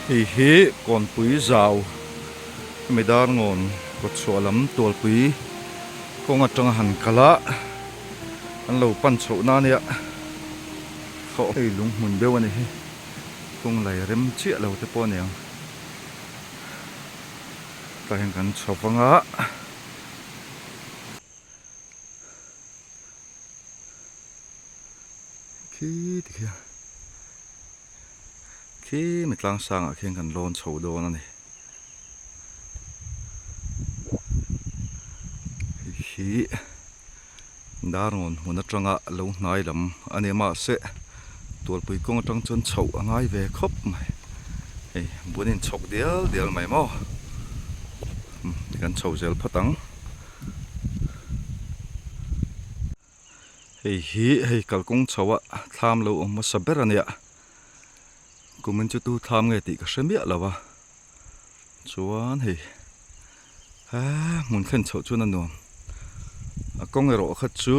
hi kon pui zau medar ngon kot solam tol pui konga tang han kala an lo pan chho na nia kho ei lung mun be wani hi kong lai rem chi lo te po ne ta hen kan chopanga ki ti ki mitlang sang a khen kan lon chho do na ni hi daron huna tanga lo nai lam ani ma se tol pui kong tang chon chho angai ve khop mai ei bunin chok dial mai mo kan chho zel phatang hei kalkong chawa tham lo ma saber ania kumin chu tu tham nge ti ka shemia lawa chuan hei mun khan chho chu na nom a kong ero khat chu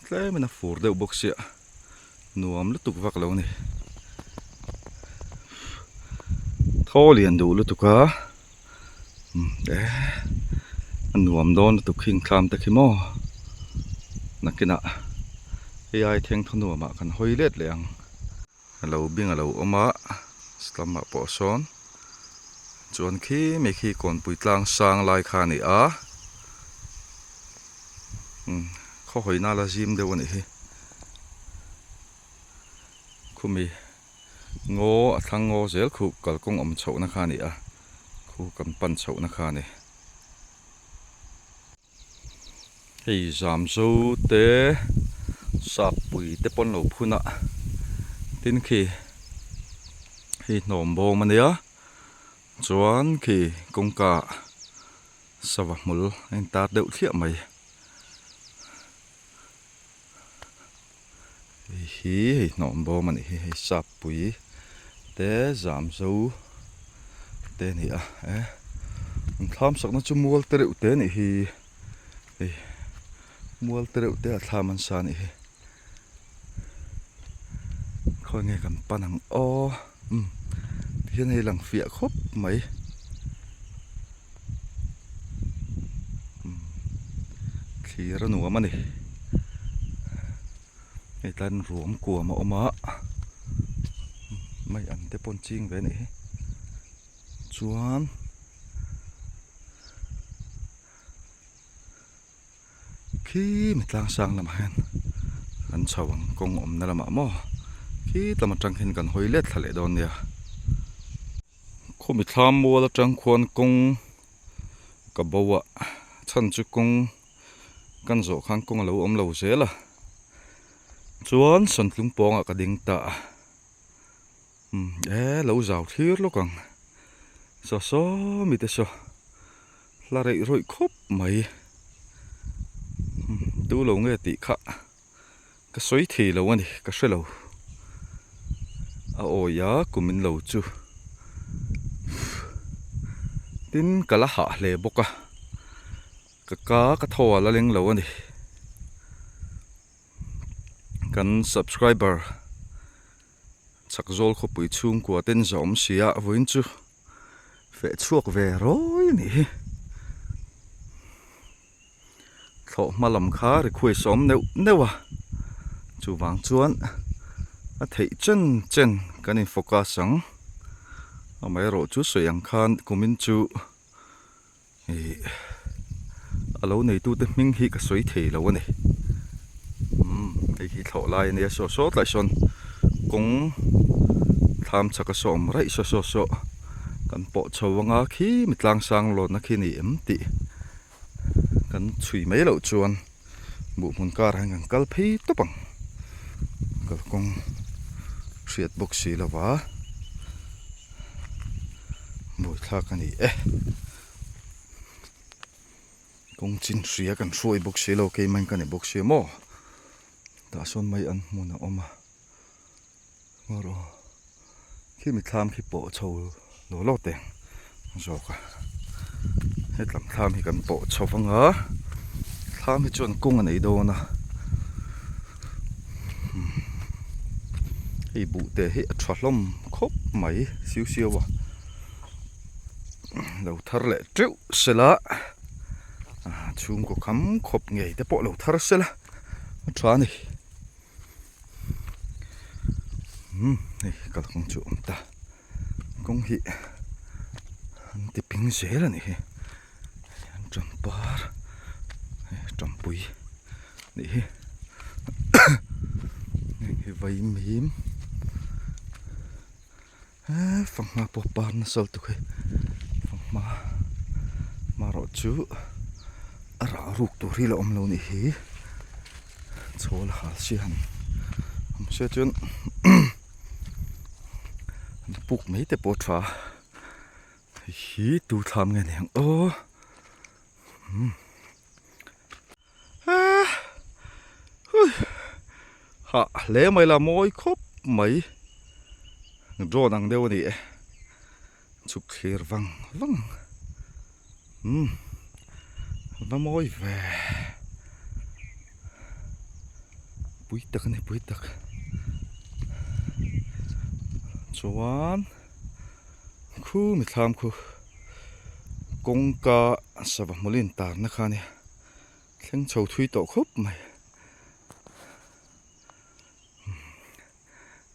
tlai mena fur deu boxia nuam lu tuk vak lo ni tholian du lu tuka nuam don tu khing kham ta khimo nakina ai theng thonu ma kan hoilet leang alo bing alo oma slama po son chuan khi me khi kon puitlang sang lai kha ni a kho hoina la jim de woni hi khumi ngo athang ngo zel khu kalkong om chho na kha ni a khu kan pan chho na kha ni hei jam zo te sap pui te pon lo phuna tin khi hi nom bo mania chuan khi kongka sawamul en ta deuh thia mai hi nom bo mani hi sap pui te jam zo te ni a thlam sakna chu mual te reuh te ni hi mual te reuh te a thlam an sa ni hi khoi nge kan panang o hian hei lang fia khop mai thira nuam ani hei tlan ruam kuam a oma mai an te pon ching ve ni chuan khi mitlang sang lam han an chawang kong om na lama mo khi tamatang hin kan hoilet thale don nia khumi thlam mo la tang khon kong ka bawa chan chu kong kan zo khang kong lo om lo zela chuan san tlung pong a ka ding ta lo zaw thir lo kang so mi te so la rei roi khop mai tu lo nge ti kha ka soi thi lo ani ka shelo a oya kumin lo chu tin kala ha le boka ka thaw la leng lo ani kan subscriber chakzol kho pui chung kwa ten zom sia voin chu fe chuak ve roi ni tho malam kha ri khoi som newa chu wang chuan a thei chen kan in focus sang a mai ro chu soyang khan kumin chu alo nei tu te ming hi ka soi thei lo ani ei hi tho lai ne so tlai son kong tham chaka som rai so kan po chawanga khi mitlang sang lo na khi ni ti kan chui mai lo chuan bu mun kar hang kal phei topang kal kong riat box si lawa boi thla kan ni kong chin ria kan roi box si lo ke man kan box si mo ta son mai an muna oma ngoro khi mi tham khi po chho lo te zo ka hetlam tham hi kan po chawanga tham hi chon kong an ei do na hei bu te hi a thalom ครบไหมซิวๆว่ะเราทาร์เลยจิ้วเสละชุมก็คำครบไงแต่พอเราทาร์เสละมาทรานี่นี่ก็ต้องจุ่มตากงหิอันที่พิงเสละนี่อันจำปาร์จำปุยนี่นี่ไว้มีมฟังมาปอบปานสลตุกฟังมารอจูรารูกตัวที่เราอมโลนี่ฮีโชว์ละหาเชียนผมเชื่อจนปุกไม่แต่ปวดฟ้าฮีตูทำไงเนี่ยโอ้ฮะเลี้ยไม่ละมอยครบไหมโดนังเดียวนี่ชุกเขียร์วังละมอยแหวปุยตักนี่ปุยตักชวนคู่มิทามคู่กงกาสบมุลินตาร์นะคะเนี่ยเข่งโชว์ทุยโตครบไหม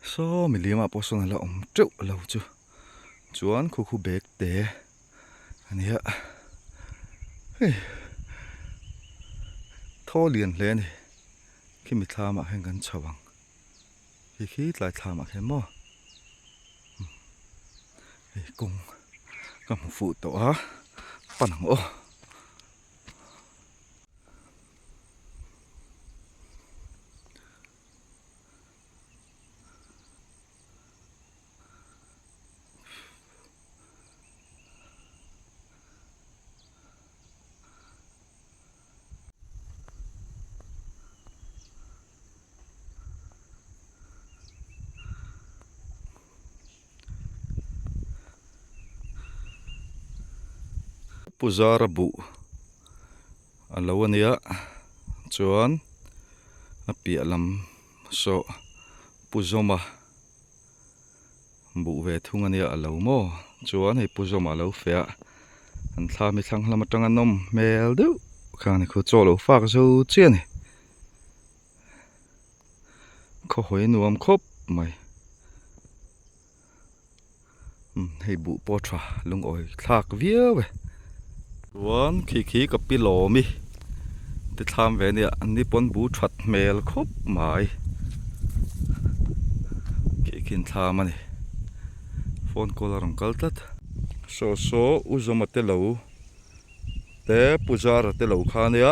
โซ่มิเลียมาปอสนั่นละอมเจ้าเราจูจวนคู่เบกเตะอันนี้เฮ้ยท่อเลียนเลยนี่ขี้มิทามาให้กันชวังขี้หลายทามาแค่หม้อเฮ้ยกงกับฟูตัวปั่นหัวปุจาระบุอันละวันนี้จวนเปียลำโซปุจมาบุเวทุงอันนี้อันละโมจวนให้ปุจมาละเฟียอันทามิทั้งละมาจังอันนมเมลดูข้างนี้เขาโจละฝากโซเจียนี่เขาหอยนวมครบไหมให้บุปอทราลุงอ้อยทากเวียเว้วันขี้กับปิโลมีที่ทำเวเนี่ยอันนี้ปนบูชัดเมลครบหมายขี้ทำมันนี่ฟอนโคลารงกัลตัดโซอุจมาเตลูแต่ปุจาระเตลูข้าเนี่ย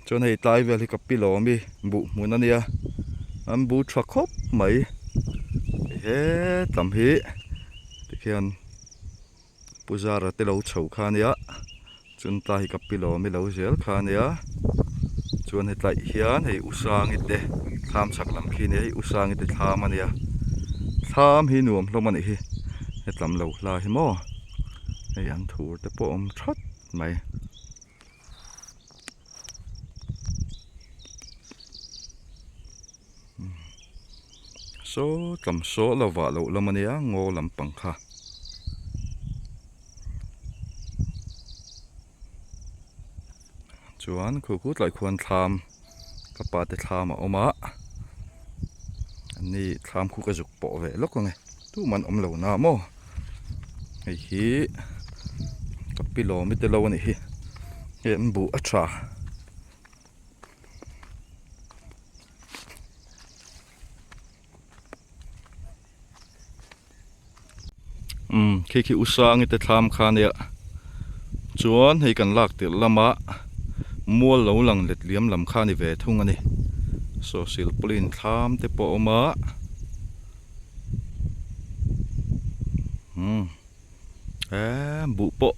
จนให้ตายเวลกับปิโลมีบุมุนันเนี่ยอันบูชัดครบไหมตำฮีที่เขียนปุจาระเตลูเฉาข้าเนี่ยจนตายกับปิโลมีเหลาเจลข้าเนี่ยจนให้ตายเฮียนให้อุสางิเตะทำสักลำขี้เนี่ยให้อุสางิเตะทำมันเนี่ยทำให้หนุ่มลงมันอีกให้ตำเหลาลาให้หม้อให้อันถูแต่พออมชัดไหมโซ่ตำโซ่ละว่าเหลาละมันเนี่ยงอลำปังค่ะจวนคู่หลายควรทำกับปาเตทำเอามาอันนี้ทำคู่กระจุกปอเวล็อกไงตู้มันอมเหลาหน้าโม่ไอ้ฮีกับปิโลมิเตลวันนี้เห็นบุอัชราขี้อุตสาหงิเตทำคาเนี่ยจวนให้กันลากติดละมะมัวเหลาหลังเล็ดเลี้ยมลำข้าในเวทุ่งอันนี้โซซิลปลินทามเตปอมาบุปะ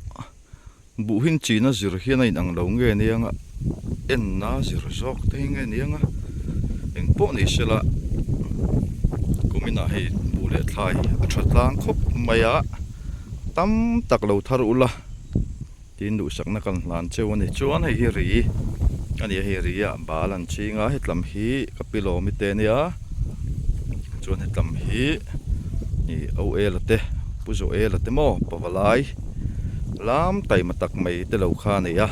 บุหินจีน่าจิรเฮียนในหนังเหลาเงี้ยนี่ยังน่าจิรจอกเท่งเงี้ยนี่ยังเอ็งปอนี่เสละกูไม่น่าให้บุเล็ดไทยชัดล้างครบไม่ยะตั้มตักเหลาทารุละที่ดูสักนักลานเจ้าวันนี้จวนให้เฮรีอันนี้เฮรีอ่ะบาลันชิงอ่ะให้ลำฮีกับปิโลมิเตเนียจวนให้ลำฮี นี่เอาละเตปุโจละเตโมปะวลายลามไตมาตักไม่เตลาคานี่ยะ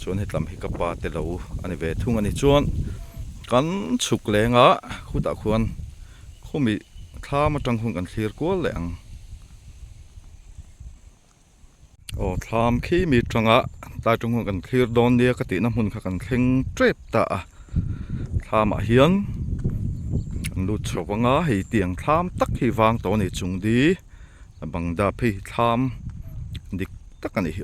ชวนให้ลำให้กับปาเตลาอันนี้เวทุ่งอันนี้ชวนกันฉุกแรงอ่ะคู่ตะควรคู่มีข้ามาจังหุงกันเคลียร์กัวแรงทามขี้มีจังอ่ะตาจังหุงกันเคลียร์โดนเดียกติน้ำหุ่นขักันเข่งเจ็บตาทามเฮียนลุดชวงอ่ะให้เตียงทามตักให้วางตัวในจุงดีบังดาพี่ทามดิกตักกันนี่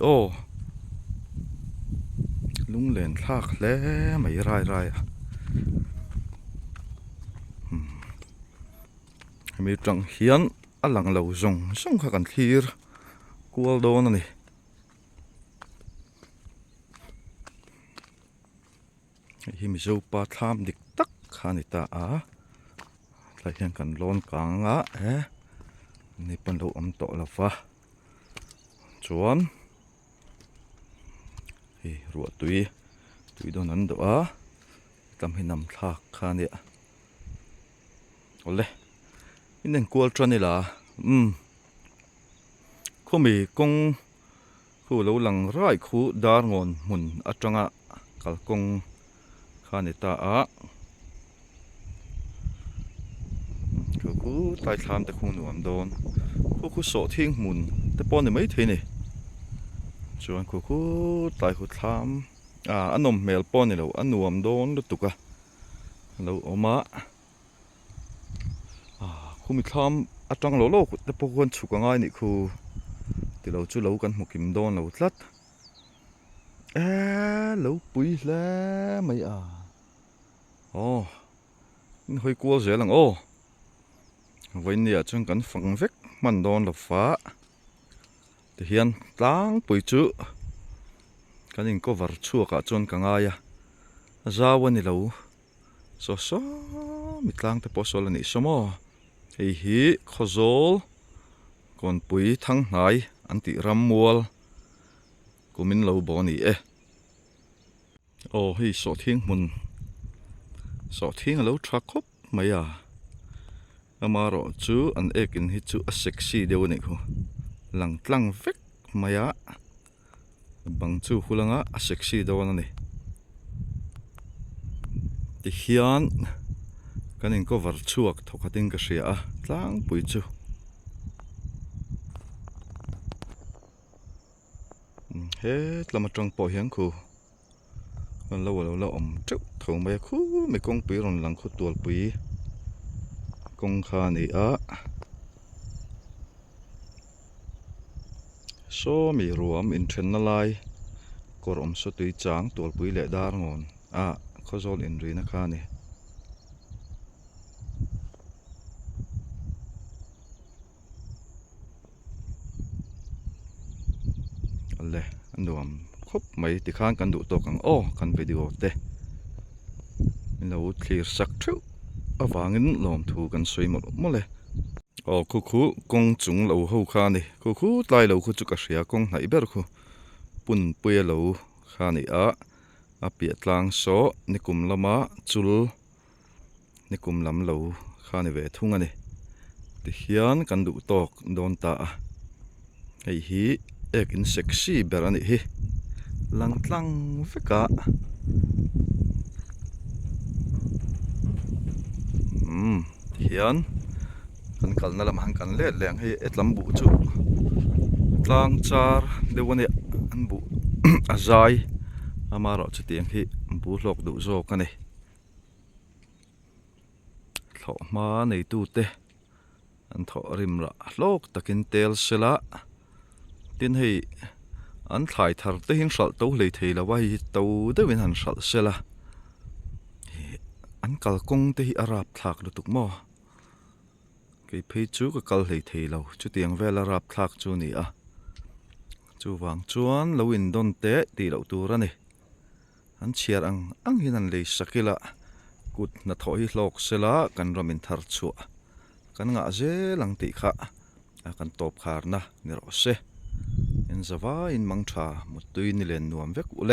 ลุงเล่นทากแล้วไม่ไรมีจังเฮียนอลังเหล่าจงข้ากันเคลียร์กัวโดนนี่ฮิมิจูปาทามดิกตักขานิตาลายเห็นกันร้อนกลางนี่เป็นเราอมโตละฟ้าชวนรัวตุยโดนนั้นตัวทำให้นำทากขานี่โอ้เลยนี่นั่นกัวจวนนี่ล่ะคู่มีกงคู่เราหลังไร่คู่ดาร์งอนหุ่นอัจฉริยะกัลกงขานิตาคู่ตายทามแต่คงหนุ่มโดนคู่โสทิ้งหมุนแต่ปอนนี่ไม่เท่นี่ชวนคู่ตายคู่ทามอันนมเมลปอนนี่เราอันหนุ่มโดนตุกเราออกมาคู่มีทามอัจฉริยะโลกแต่พวกคนฉุกง่ายนี่คู่ที่เราจู่เรากันหมกิมโดนเราทัดเราปุ๋ยแล้วไม่นี่หอยกัวเสียหลังวันนี้จังกันฟังเวกมันโดนหลับฟ้าแต่เฮียนล้างปุ๋ยจุกันยิ่งก็วัดชั่วกะจนกังไงจ้าวันนี้เราโซมีล้างแต่พอโซลนี่สมอฮีขโซลก่อนปุ๋ยทั้งไหนอันติรำมัวกูมินเราบอนี่ฮีโซทิ้งมุนโซทิ้งเราทรักคบไม่มารอจูอันกินฮิจูเซ็กซี่เดียวนี่คูหลังตั้งเวกไม่บางจูคูหลังเซ็กซี่เดียวนั่นนี่ที่เฮียนกันเองก็วัดชัวกทุกทิ้งก็เสียตั้งปุยจูเรามาจังปอยยังคูเราอมจุถุงไปคูไม่กงปีรอนหลังคูตัวปีกงขานี่โซมีรวมอินเทอร์เนลไลกรมสตุยจางตัวปุยเละดาร์งอนข้อโซลอินรีนะขานี่อะไรอันรวมครบไม่ติดข้างกันดูตัวกันกันวิดีโอเตะเราเคลียร์สักทุกวางเงินลมถูกันสวยหมดเลยคู่กงจุงเราหูขานี่คู่ตายเราคู่จุกเสียกงไหนเบอร์คู่ปุ่นเปียเราขานี่เปียตลางโซนิคุมลำจุลนิคุมลำเราขานี่เวทุ่งอันนี้ที่เฮียนกันดูตอกโดนตาฮีอินเซ็กซี่เบอร์นี่ลังฟิกะเฮียนกันนั่นละมันกันเล่แรงให้ลำบุจุลางจาร์เดี๋ยววันนี้อันบุใจมารอจุดเตียงที่บุหลอกดูโจกันนี่ถอมาในตู้เตอันถอริมละโลกตะกินเตลเสละดินให้อันถ่ายทาร์เตหินสัลตู้เลยทีละว่าตู้เดวินหันสัลเสละอันกัลกงเตหิอารับทักดูตุกหม้อไอ้พี่จูก็กัลเลยทีเราจุดเตียงเวลารับทักจูนี่จูวางจวนเราอินดอนเตะตีเราตัวระนี่อันเชียร์อังหินันเลยสักละกุดนัทอยโลกเสละกันรามินทาร์ชัวกันงะเจลังติขะกันตบขาร์นะนี่เราเสอินสวาอินมังชามุตุยนิเลนนวมเวกอุเล